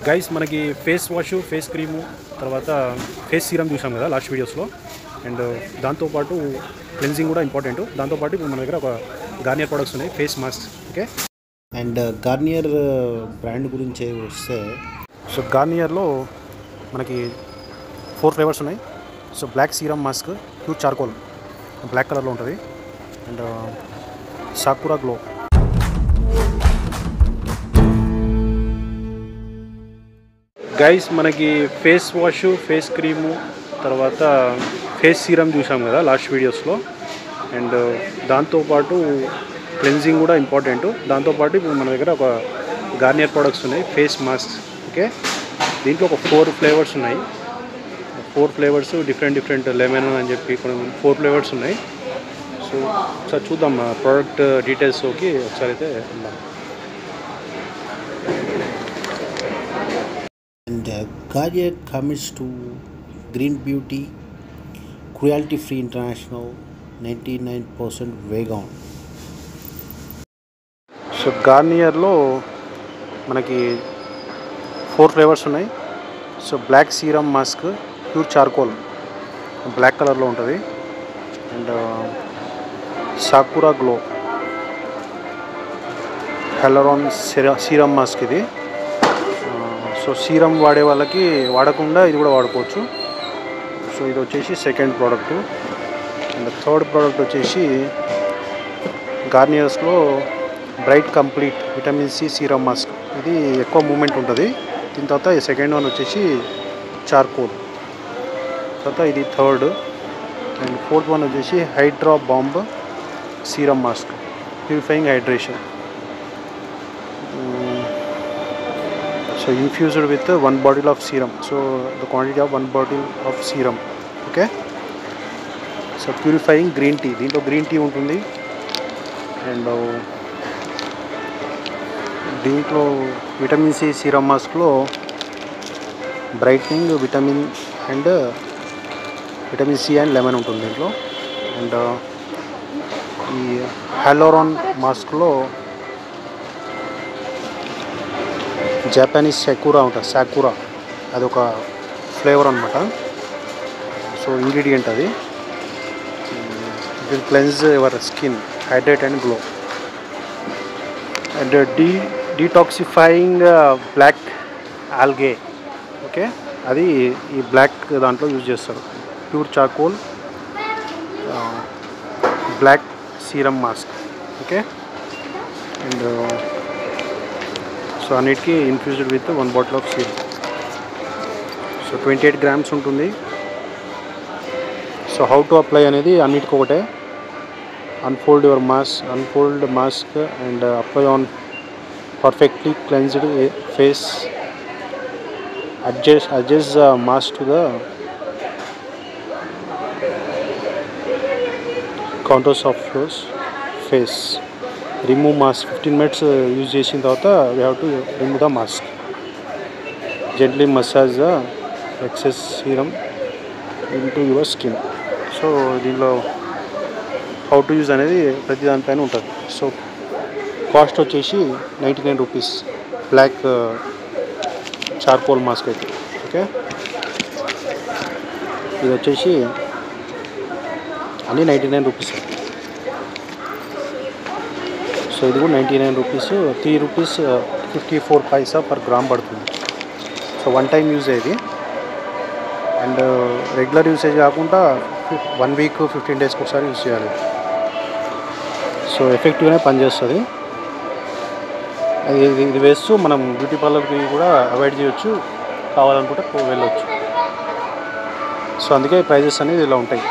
Guys మనకి face wash, face cream, తర్వాత face serum చూసాం కదా లాస్ట్ వీడియోస్లో. అండ్ దాంతోపాటు క్లెన్జింగ్ కూడా ఇంపార్టెంట్. దాంతోపాటు ఇప్పుడు మన దగ్గర ఒక గార్నియర్ ప్రొడక్ట్స్ ఉన్నాయి, face mask. Okay, and Garnier brand గురించి వస్తే, సో గార్నియర్లో మనకి 4 ఫ్లేవర్స్ ఉన్నాయి. So black serum mask, pure charcoal black కలర్లో ఉంటుంది, అండ్ సాకురా గ్లో. గైస్ మనకి ఫేస్ వాష్, ఫేస్ క్రీము, తర్వాత ఫేస్ సీరం చూసాం కదా లాస్ట్ వీడియోస్లో. అండ్ దాంతోపాటు క్లెన్జింగ్ కూడా ఇంపార్టెంట్. దాంతోపాటు ఇప్పుడు మన దగ్గర ఒక గార్నియర్ ప్రొడక్ట్స్ ఉన్నాయి, ఫేస్ మాస్క్. ఓకే, దీంట్లో ఒక 4 ఫ్లేవర్స్ ఉన్నాయి. 4 ఫ్లేవర్స్ డిఫరెంట్ లెమన్ అని చెప్పి కొన్ని 4 ఫ్లేవర్స్ ఉన్నాయి. సో ఒకసారి చూద్దాం ప్రోడక్ట్ డీటెయిల్స్లోకి ఒకసారి అయితే వెళ్దాం. and Garnier commits to green beauty, cruelty free international, 99% vegan. So గార్నియర్లో మనకి 4 ఫ్లేవర్స్ ఉన్నాయి. So black serum mask, pure charcoal black కలర్లో ఉంటుంది, and sakura glow hyaluron serum mask. ఇది సో సీరం వాడే వాళ్ళకి వాడకుండా ఇది కూడా వాడుకోవచ్చు. సో ఇది వచ్చేసి second product. And third product వచ్చేసి గార్నియర్స్లో bright complete vitamin C serum mask. ఇది ఎక్కువ మూమెంట్ ఉంటుంది. దీని తర్వాత ఈ సెకండ్ వన్ వచ్చేసి చార్కోల్. తర్వాత ఇది థర్డ్. అండ్ ఫోర్త్ వన్ వచ్చేసి hydra bomb serum mask, purifying hydration. So infused with 1 bottle of serum. So the quantity of 1 bottle of serum. Okay, so purifying green tea, దీంట్లో green tea ఉంటుంది. And దీంట్లో vitamin C serum మాస్క్లో brightening vitamin C and lemon ఉంటుంది దీంట్లో. And ఈ హైలోరాన్ మాస్క్లో Japanese sakura ఉంటుంది, sakura అదొక flavour అనమాట. సో ఇంగ్రీడియంట్ అది. Will cleanse your skin, hydrate and glow. And detoxifying black algae. Okay, అది ఈ బ్లాక్ దాంట్లో యూజ్ చేస్తారు. Pure charcoal black serum mask. Okay, and so అన్నిటికీ infused with 1 bottle of serum. So 28 grams ఉంటుంది. So how to apply అనేది అన్నిటికీ ఒకటే. Unfold mask and apply on perfectly cleansed face. Adjust the mask to the contours of your face. Remove mask 15 minutes use చేసిన తర్వాత we have to remove the mask. Gently massage the excess serum into your skin. So దీనిలో how to use అనేది ప్రతి దానిపైన ఉంటుంది. So cost వచ్చేసి 99 rupees black charcoal mask అయితే. Okay, ఇది వచ్చేసి అన్నీ 99 రూపీస్. సో ఇది కూడా 99 రూపీస్. 3 రూపీస్ 54 పైసా పర్ గ్రామ్ పడుతుంది. సో 1 టైం యూజ్ అయ్యేది. అండ్ రెగ్యులర్ యూసేజ్ కాకుండా 1 వీక్ 15 డేస్కి ఒకసారి యూజ్ చేయాలి. సో ఎఫెక్టివ్గానే పనిచేస్తుంది. ఇది వేస్తూ మనం బ్యూటీ పార్లర్కి కూడా అవాయిడ్ చేయొచ్చు, కావాలనుకుంటే వెళ్ళొచ్చు. సో అందుకే ప్రైజెస్ అనేది ఇలా ఉంటాయి.